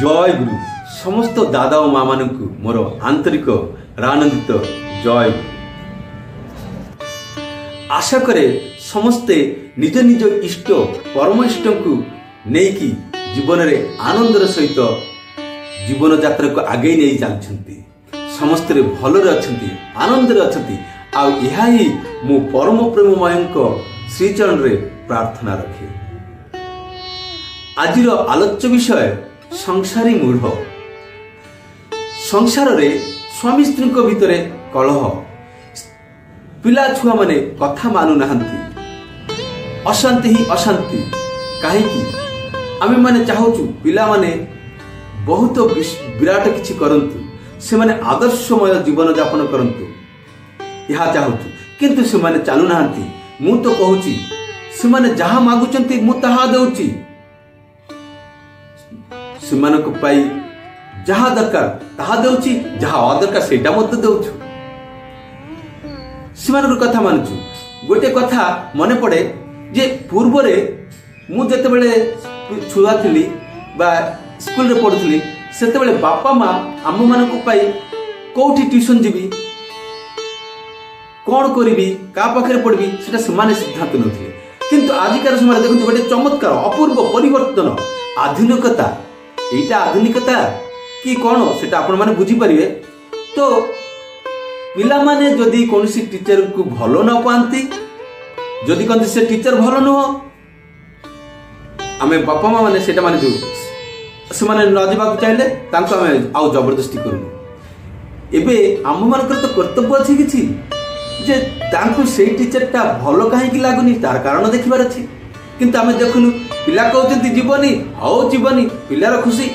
जय गुरु समस्त दादा और माँ मान मोर आंतरिक आनंदित जय गुरु। आशा करे समस्ते निज निज इष्ट परम इष्ट को नेकी जीवन रे आनंदर सहित जीवन यात्रा को आगे नहीं चलती समस्ते भल आनंद आ मो परम प्रेममय श्रीचरण रे प्रार्थना रखे। आज आलोच्य विषय संसारी मूढ़। संसार रे स्वामी स्त्री भितर कलह, पिला छुआ माने कथा मानु नाहंती, अशांति ही अशांति। कहीं आमे माने चाहूचु पिला माने बहुत विराट किछि करंतु, से माने आदर्शमय जीवन यापन करंतु यह चाहूचु, किंतु से माने चालू नाहंती। मु तो कहूची से माने जहा मागुचंती मु ताहा देउची, से मानक पाई जहा दरकार ताहा देउची, जहा अदरकार सेटा मत देउछु। से मानक कथा मानुछु। गोटे कथा मने पड़े जे पूर्व रे मु जते बेले छुआ थिली बा स्कूल रे पढुथली, सेते बेले बापा मां आम मानक पाई कोठी ट्यूशन जीवी, कौन करी क्या पाखे पढ़ी से सिद्धांत नौले। किंतु आजिकार समय देखते गोटे चमत्कार अपूर्व परिवर्तन आधुनिकता, यहीटा आधुनिकता कि कौन से आपण मैंने बुझीपारे। तो पिला माने जदि कौन टीचर को भल न पाती, जदि कहते से टीचर भल नुह, आम बापा माँ मैंने से मान से न जावाक चाहिए आम आउ जबरदस्ती करूँ। एवं आम मान तो कर्तव्य अच्छी किसी जे तांकु से टीचरटा भल कहीं लगुनि तार कारण देखिबार अछि। किंतु आमे देखुनु पिला कहउचंती जीवनी हौ जीवनी, पिलार खुशी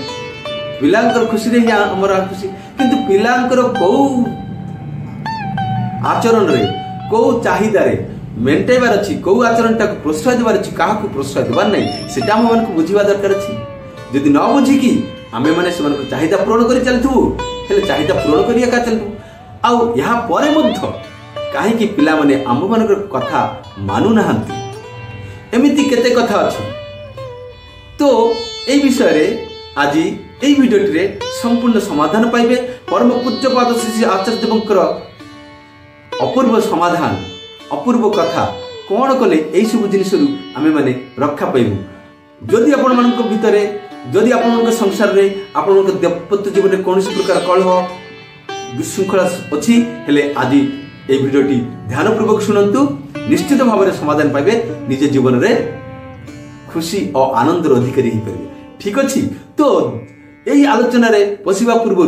पिलांकर खुशी रे हमरा खुशी। किंतु पिलांकर को आचरण रे को चाहिदा रे मेंटेबार अछि, को आचरणटा को प्रोत्साहन देबार अछि, काहा को प्रोत्साहन देबार नै, सेटा हम मन को बुझिबा दरकार अछि। जदि न बुझी कि आमे माने से मन को चाहिदा पूर्ण करि चलथु, हेले चाहिदा पूर्ण करिया का चलथु। आउ यहा परे मध्य कहीं पिला माने आम मान कथा मानु नाहंती, एमिति केते कथा अछि। तो ए विषय रे आज ए वीडियो रे संपूर्ण समाधान पाइबे। परम पूज्यपाद श्री आचार्य देवंकर अपूर्व समाधान अपूर्व कथा कौन कले एई सब जिनिस रु आमे माने रक्षा पाइबु। जदि आपण मानक भितरे जदि आपण संसार रे आपण दाम्पत्य जीवन रे कौन प्रकार कलह विशृंखला अछि, हेले आज ए भिडियोटी ध्यानपूर्वक शुणु, निश्चित भाव में समाधान पाइबे, निज जीवन रे खुशी और आनंद अधिकारी हो पारे। ठीक अच्छी। तो यही आलोचना रे पशिबा पूर्व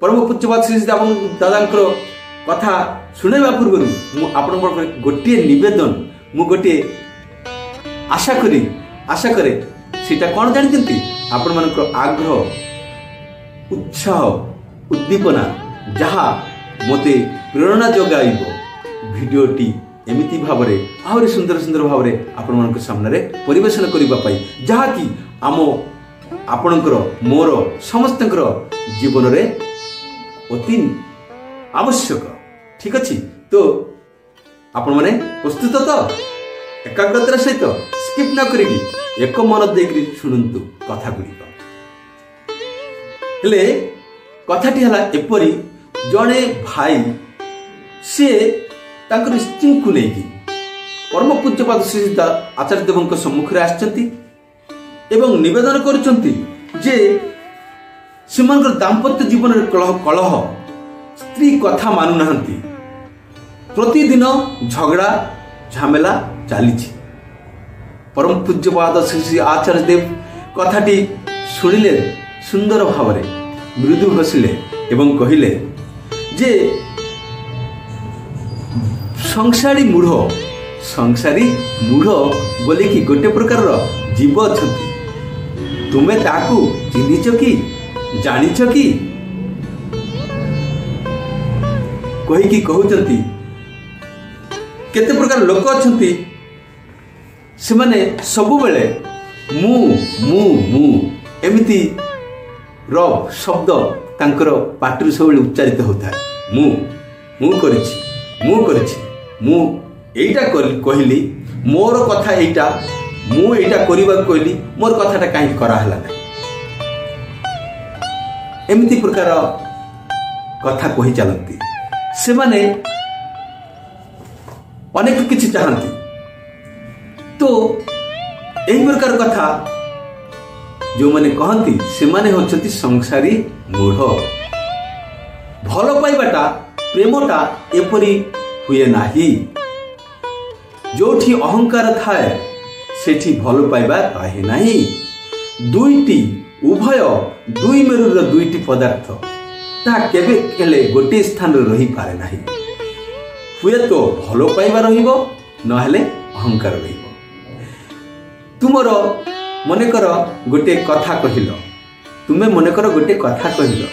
परम पूज्यपाद श्री दादा कथा शुणा पूर्व गोटे निवेदन मु गोटे आशा करे सीटा कौन जानते आपण मान आग्रह उत्साह उद्दीपना जहा मते प्रेरणा जगाइब भिडियोटी एमिति भावरे आहरी सुंदर सुंदर भावरे आपण मानक सामने परिवेशन करिबा पाई, जहा कि आम आपणकर मोर समस्तकर जीवन रे अति आवश्यक। ठीक अच्छी। तो आपण माने प्रस्तुत तो एकाग्रतार सहित स्किप न करिकी एक मन देकरी शुणंतु कथा गुड़िक। हेले कथाटी हला एपरी जड़े भाई से तांकर स्त्री को लेकी परम पूज्यपाद श्री आचार्य देव सम्मुखें आसचंती एवं निवेदन करुचंती जे सेमानकर दाम्पत्य जीवन रे कलह स्त्री कथा मानु नाहंती, प्रतिदिन झगड़ा झमेला चली। परम पूज्यपाद श्री आचार्य देव कथाटी शुणिले सुंदर भाव में मृदु हसिले एवं कहिले जे संसारी मूढ़ बोले कि गोटे प्रकार जीव अछंती, तुमे ताकू चिन्हिच कि जानिछ कि कहिकी कहउचंती केते प्रकार लोक अछंती, से माने सबु बेले मु मु मु एमिति र शब्द तांकर पाटिर सब उच्चारित होता है। मु करिछि मु एटा कहली मोर कथा एटा मु एटा करबा कहली मोर कथाटा काहे करा हला नै। एमती प्रकार कथा कही चलती से माने अनेक किछि चाहती। तो यही प्रकार कथा जो माने कहती से माने होचती संसारी मूढ़। भल पाइबाटा प्रेमटा एपरी हुए नाही। जोठी अहंकार थाए सेठी भल पाइबा रहे नाही। दुईटी उभय दुई मेरुर दुईटी पदार्थ ताहा केबे केले गोटे स्थान रही पारे नाही। हुए तो भल पाइबा रहिबो नहेले अहंकार रहिबो। तुमर मनेकर गोटे कथा कहिल, तुमे मनेकर गोटे कथा कहिल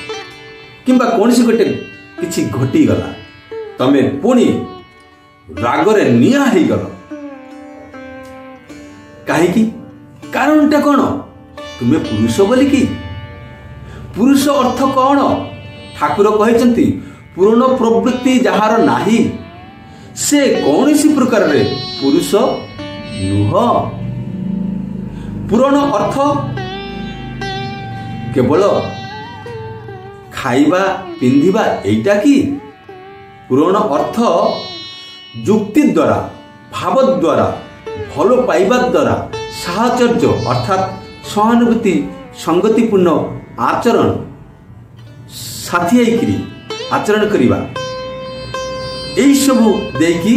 किंबा कोनसी गोटे किछि घटी गला, तमे पुणी रागरे निया हेई गल काहेकि? कारणटा कोन? तुमे पुरुष बोली कि? पुरुष अर्थ कौन? ठाकुर कहते पूर्ण प्रवृत्ति जहार नाही से कौन सी प्रकार रे पुरुष नुह। पूर्ण अर्थ केवल खाइबा पिंधिबा एटा कि? पूर्ण अर्थ जुक्ति द्वारा भाव द्वारा भल पाइबा द्वारा साहचर्य अर्थात सहानुभूति संगतिपूर्ण आचरण साथी आईकरी आचरण करिबा एई सबु देकी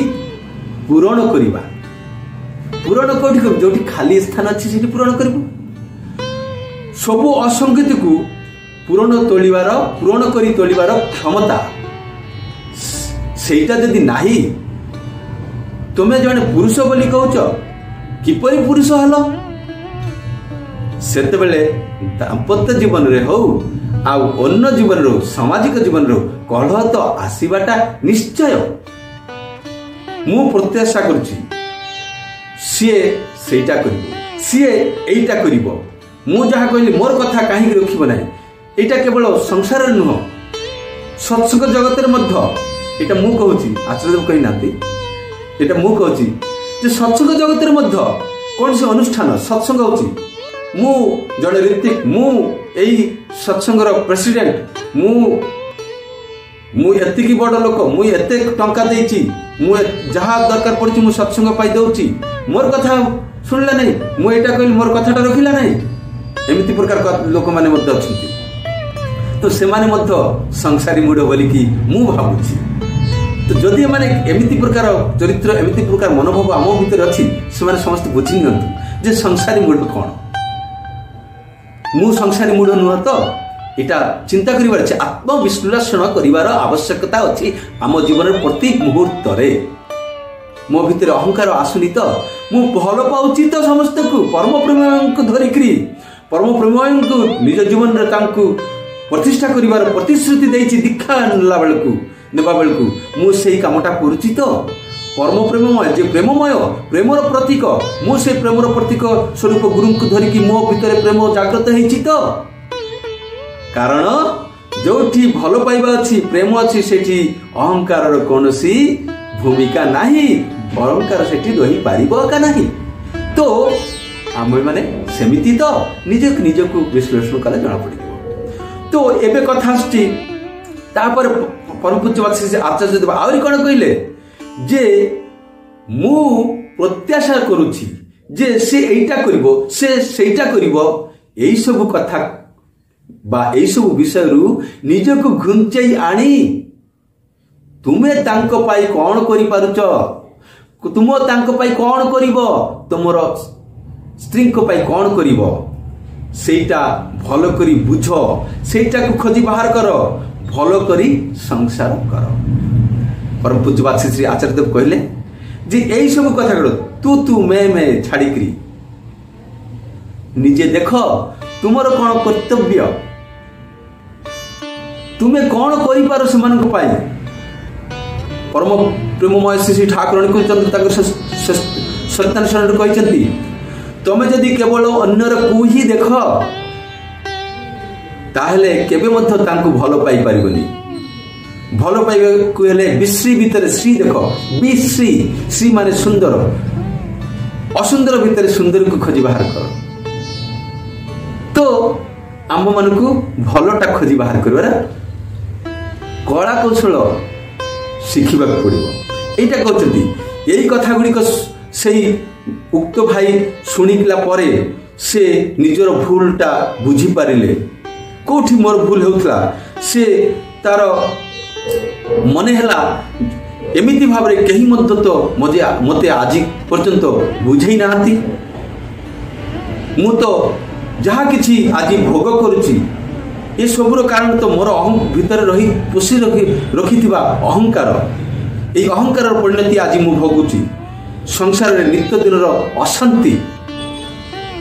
पूरण करिबा। पूरण कोठी जोठी खाली स्थान अछि सेठी पूरण करिबो। सबु असंगति को पूरण करी तोलिबार क्षमता सेटा जदि नाही तुमे जने पुरुष बोली कहउछ किपरि पुरुष हलो? सेते बेले दाम्पत्य जीवन रे हो आउ अन्य जीवन रो सामाजिक जीवन रो कलह तो आसीबाटा निश्चय। मु प्रत्याशा करूची सीए सेटा करिवो, सीए एइटा करिवो। मु जहा कहली मोर कथा काहे रखिबो नाही। एटा केवल संसार नुह, सत्संग जगत मध्य एटा मु कहूची, आचार्यदेव कहि नाती एटा मु कहूची जे सत्संग जगत मध्य कौन से अनुष्ठान सत्संग होची। मु जड़े ऋतिक मु एई सत्संगर प्रेसिडेंट मु एतिकी बड़ लोक मु एते टंका देइची मु जहा दरकार पड़ची मु सत्संग पाई दउची। मोर कथा सुनला नहीं, मु एटा कहली मोर कथाटा रखिला नहीं। एमिति प्रकार लोक माने मध्य अछंती। तो से माने मध्य संसारी मूढ़ बोली कि मु भाबुची। तो जदि माने एमिति प्रकार चरित्र एमिति प्रकार मनोभाव आम भीतर अछि से माने समस्त बुझी नियंतु जे संसारी मूढ़ कौन। मु संसारी मूढ़ नुह तो एटा चिंता करिवार अछि। आत्मविश्लेषण करिवार आवश्यकता अछि आम जीवन प्रत्येक मुहूर्त रे। मो भीतर अहंकार आसुनी तो मु भल पाउची तो समस्त को परम प्रेम को धरिकरी परम प्रेम को निज जीवन रे तांकु प्रतिष्ठा करिवार प्रतिश्रुति देइची दीक्षा नेबा बेलकु मु सेही कामटा करूची तो परम प्रेममय जे प्रेममय प्रेमर प्रतीक मु से प्रेमर प्रतीक स्वरूप गुरु को धरिकी मो भीतर प्रेम जागृत हेची तो। कारण जोठी भल पाइबा अछि प्रेम अछि सेठी अहंकार कोनोसी भूमिका नाही। अहंकार सेठी रही पारिबो का नाही। तो आमे माने सेमिति तो निज को विश्लेषण कले जणा पड़िबो। तो एबे कथा आछि तापर परम पूज्य बात आचार्य देव आउरी कोन कहिले जे मु प्रत्याशा करूची जे से एइटा करिवो से सेइटा करिवो। एई सब कथा बा एई सब विषय रु निजको घुंचई आनी तुमे तांको पाई कोन करि पारुच, तुम तांको पाई कोन करिवो, तुमर स्त्री को पाई कोन करिवो सेइटा भलो करी बुझ, सेइटा को खोजी बाहर करो, भलो करी संसार कर। परम पूज्य बात श्री आचार्य देव कहले जे एई सब कथा करो तू मैं छाड़िकरी निजे देख तुमर कौन कर्तव्य, तुम्हें कौन करि पारो समान को पाई। परम प्रेममय श्री ठाकुर कहते सत्यान शरण कहते तमे जदि केवल अन्यर को ही देख ताहले केबे मध्य तांको भलो पाई परिबनी। भलो पाइबा को हेले विश्री भीतर श्री देख, विश्री श्री माने सुंदर, असुंदर भीतर सुंदर को खोजी बाहर कर। तो आम मान को भलटा खोजी बाहर कर कला कौशल शिखा पड़ो। यहीटा कहते यही कथा गुड़िक से उक्त भाई शुणिला से निजर भूलटा बुझीपारे कौटी मोर भूल होता से तार मन है एमती भाव में कहीं तो मत आज पर्यंत बुझे ना मु तो जहाँ कि आज भोग करुच्ची ये सबूर कारण तो मोर भितर रही पोषी रखि अहंकार ये अहंकार परिणति आज मु भोगुची संसार में नित्य दिन अशांति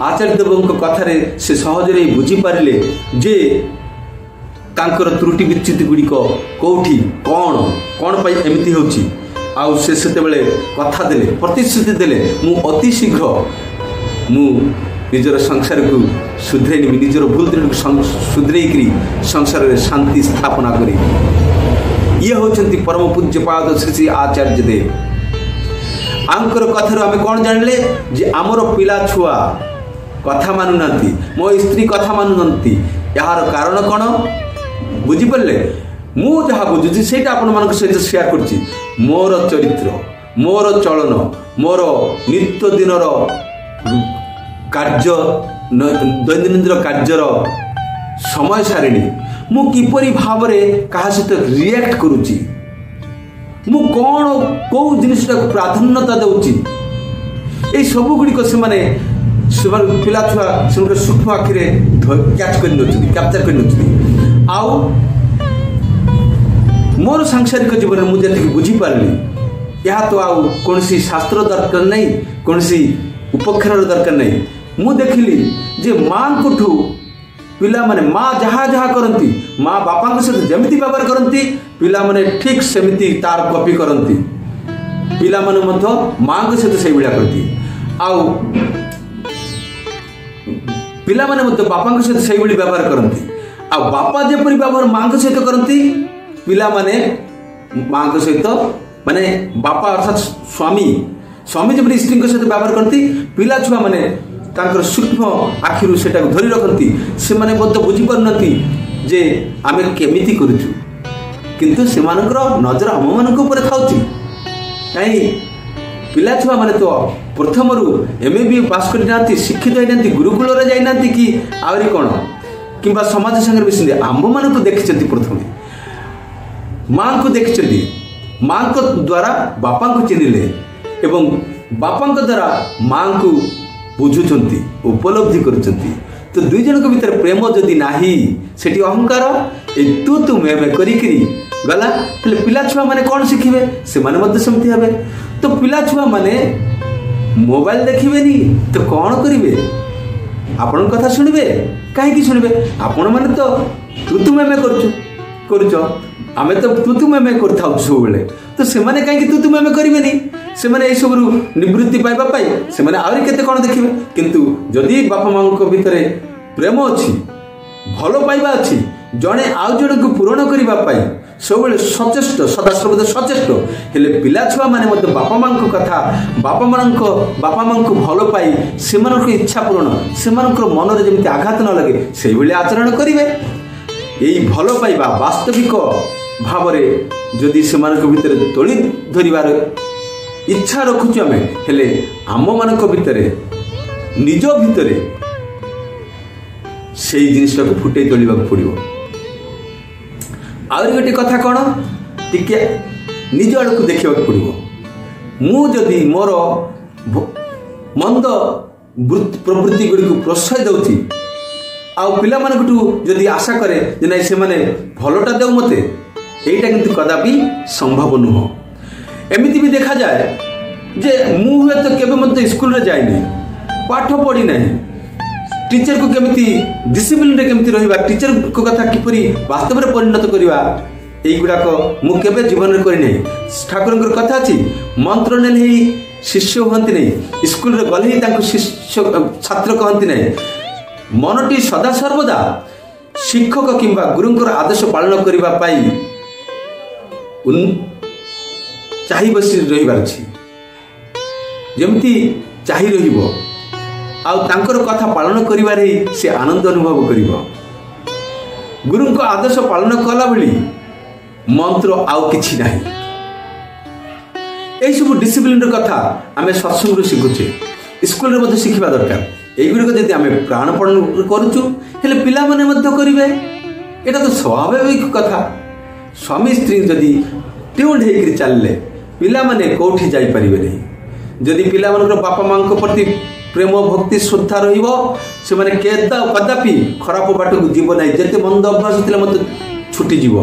आचार्य देव कथार से सहजरे बुझीपारे जे तांकर त्रुटि विच्युति गुड़िक कौटी कौन कौन पाई एमती होची आउ से कथा देले प्रतिश्रुति देले मु अति शीघ्र मु निजर संसार को सुधरे निजर भूल सुधरेकरी संसार में शांति स्थापना करी। ये होचंती परम पूज्यपाद श्री श्री आचार्य देव। आंकर कथार आम कौन जानिले जे आमर पिला छुआ कथा मानु नांती मो स्त्री कथा मानु नांती यार कारण कौन बुझीपारे मु जहाँ बुझुची से सहित शेयर करछि मोर चरित्र मोर चलन मोर नित्य दिन कार्य दैनंदिन कार्यर समय सारिणी मु किपरि भाव में क्या सहित रिएक्ट करुच्ची मु कौन कौ जिनटा प्राधान्यता दूची ये सब गुड़िक से पिला छुआ से सूक्ष्म आखिरे कैच कर कैप्चर कर आउ मोर सांसारिक जीवन में मुझे बुझीपारि यह तो आउ कौन शास्त्र दरकार नहीं कौन उपख्यान दरकार नहीं मु देखिली जे माँ को पिला माने माँ जहाँ जहाँ करती माँ बापा सहित जमी व्यवहार करती पिला माने ठीक सेमती तार कॉपी करती पिला माने माँ को सहित से भाया करती आउ पिला माने बापा सहित से व्यवहार करती आ बापा जेपरी व्यवहार माँ को सहित करती पिला माने माँ को सहित माने बापा अर्थात स्वामी स्वामी जब स्त्री सहित व्यवहार करती पिला छुआ माने तांकर सूक्ष्म आखिरु सेटा धरी रखती से माने बोध बुझी पारनती जे आमे केमिति करूछु किंतु से मानकर नजर हम मानक ऊपर थाउची काई पिला छुआ माने तो प्रथमरु एमए पास कर नांती शिक्षित होई नांती गुरुकुल रे जाई नांती कि आउरी कोन किंबा समाज संगे मिसिंदे आंब मानक देखिचंती प्रथमे माँ को देखिचंती माँ को द्वारा बापा को चिन्हिले एवं बापा को द्वारा माँ को बुझुचंती उपलब्धि करुचंती तो दुई जन के भीतर प्रेम जदि नाही सेठी अहंकार ए तू मैं करिकरी गला तले पिला छुआ माने कोन शिखिबे से माने मध्य समिति हेबे तो पिला छुआ माने मोबाइल देखिबेनी तो कोन करिवे आपन कथा सुनिबे काहे की सुनिबे आपन माने तो तू मैं करूचो आमे तो तू मैं करथाउ सब बेले तो से माने काहे की तू मैं करिवेनी से माने ए सब निवृत्ति पाइबा पाई से माने आउरी केते कोन देखिबे किंतु जदि बापा मां को भीतर प्रेम अछि भलो पाइबा अछि जणे आउ जणे को पूर्ण करिबा पाई सब बेले सचेष्ट सदा सर्वदा सचेष्ट हेले पिला छुआ माने मते बापा मां को कथा बापा मां को भलो पाई से मानक इच्छा पूर्ण से मानक मन रे जेमिति आघात न लगे सेहि बेले आचरण करिवे यही भलो पाइबा वास्तविक भाव में जदि से भीतर तोली धरबार इच्छा रखुच आम हेले आम मान भितर निज भितर से जिनटा को फुटे तोलिबा पड़ो। आउरी गोटे कथा कौन टिके निज आड़ को देखा पड़ो मु जदि मोर मंद प्रवृत्ति गुड़ी को प्रोत्साह दूची आउ पिला मानकटू जदि आशा करे जे नहीं से माने भलोटा देव मते एटा किंतु कदापि संभव नुह। एमिति भी देखा जाए जे मु हुए तो केबे मते स्कूल रे जाइनी पाठ पढ़ी नहीं टीचर को केमिति डिसिप्लिन रे केमिति रहिबा टीचर को कथा किपरि वास्तव में परिणत करिबा एई गुडा को मु केबे जीवन रे करि नहीं। ठाकुरंकर कथा अछि मंत्र ने ही शिष्य होंती नहीं स्कूल रे गले ही तांको शिष्य छात्र कहंती नहीं मनटी सदा सर्वदा शिक्षक किंबा गुरुंकर आदेश पालन करिबा पाई चाहि बसी रहिबार अछि जेमती चाहि रहिबो आउ तांकर कथा पालन करिबारे से आनंद अनुभव करिबो गुरु को आदर्श पालन कला भली मंत्र आउ किछि नाही। यही सब डिसिप्लिन कथा आम सत्संग शिखुचे स्कूल में शिखा दरकार। यहीगुड़िक जब आम प्राणपण करुचु हेले पिला माने मध्य करिवे एटा तो स्वाभाविक कथा। स्वामी स्त्री जदि ट्यून्ड होकर चलले पिला माने कोठी जाई परिबे नहीं। जदि पिला मानकर बापा मां प्रति प्रेम भक्ति श्रद्धा रहिबो से माने कदापि खराब बाट को जीव नहीं। जते मंद अभ्यास थिले मत छुटी जीव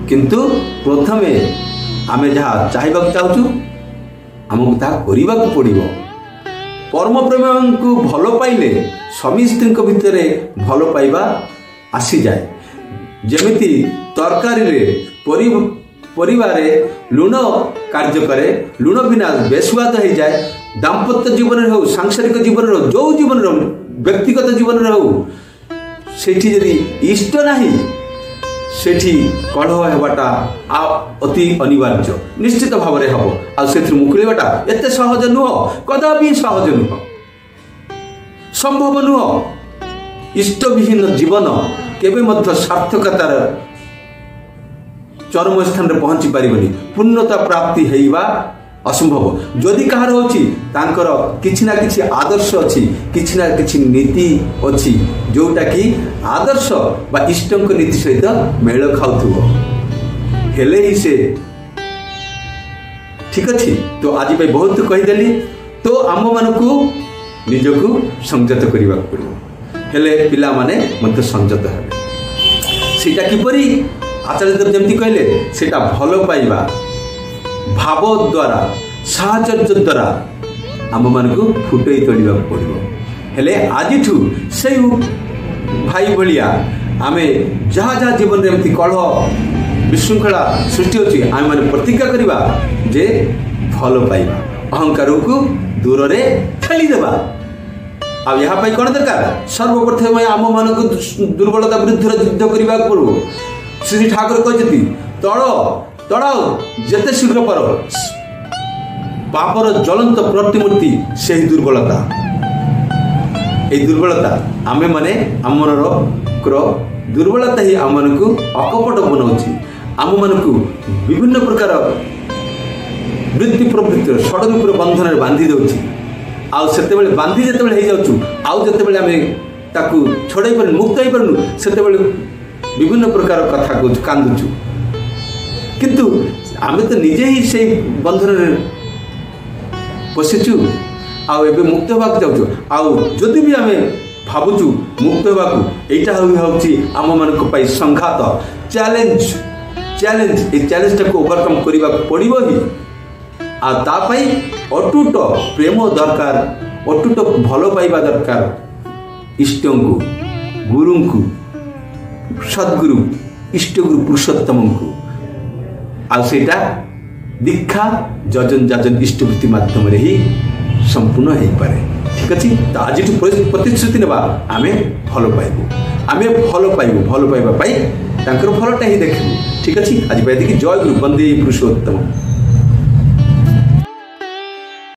किंतु प्रथमे आमे जहाँ चाहबा चाहूँ आमको ता करबा पड़िबो। परम प्रेम को भल पाइले स्वामी स्त्री भितर भल पाइबा आसी जाए। जेमिति तरकारी रे परिवार लुण कार्य करे लुण बिना बेस्वाद हो जाए। दाम्पत्य जीवन हो सांसारिक जीवन हो जो जीवन व्यक्तिगत जीवन हो सेठी यदि इष्ट नहीं सेठी कलह होबाटा अति अनिवार्य निश्चित भाव में हम आउ मुकुलवाटा एत सहज नुह कदापि सहज नुह संभव नुह। इष्टविहीन जीवन केबे मध्य सार्थकतार चरम स्थान रे पहुंची पारिबनी। पूर्णता प्राप्ति हेइबा असंभव। जदि कहार होची तांकर किछि ना किछि आदर्श अछि किछि ना किछि नीति अछि जोटा कि आदर्श बा इष्टंक नीति सहित मेल खाउथुबो हेले ही से ठीक अछि। तो आज पे बहुत कहिदेली तो आम मानकू निजकू संयत करबा पड़िबो हेले पिला माने मते संयत हेबे। सेटा किपरि आचार्य देव जमती कहले सेटा भलो पाइबा भाव द्वारा साहचर्य द्वारा आम मानकू फुटई तोड़वा पड़ो। हेले आज से भाई भाया आम जहाँ जहाँ जीवन में कलह विशृंखला सृष्टि होची आम मैंने प्रतिज्ञा करवा जे भल पाइबा अहंकार को दूर रे ठेलीदेवा। आ यहाँ कौन दरकार सर्वप्रथम आम मान दुर्बलता विरुद्ध युद्ध करने पड़ो। श्री ठाकुर कहते तल तड़ाओ जेते शीघ्र पर पापर ज्वलंत प्रतिमूर्ति से ही दुर्बलता। ये दुर्बलता आमे माने आमर दुर्बलता ही आम को अकपट बनाऊँगी आम मान को विभिन्न प्रकार वृत्ति प्रवृत्ति षड्रूप बंधन बांधि दौची। आउ सेते बांधि जिते हो जाऊँ आउ जिते ताकू छड़ाई पार मुक्त हो पारनु से विभिन्न प्रकार कथा को कांदुचु किंतु आमे तो निजे ही से बंधन पशिचु आउ एबे मुक्त होबाक जाउछु। आउ जदि भी आमे भाबुचु मुक्त होबाक एटा होउची आम मानक पई संघात चैलेंज ए चैलेंज को ओवरकम करबा पड़िबो ही। आ ता पई अटूट प्रेम दरकार अटूट भलो पाइबा दरकार इष्टंकु गुरुंकु सद्गुरु इष्टगुरु पुरुषोत्तम को आ सेटा दीक्षा जजन जाजन इष्टवृत्ति माध्यम रे ही संपूर्ण हो पारे। ठीक अच्छे तो आज प्रतिश्रुति नेबा आमे भल पाइबू भल पाइबा फलटा ही देखू। ठीक अच्छे आज पाई जय गुरु वंदे पुरुषोत्तम।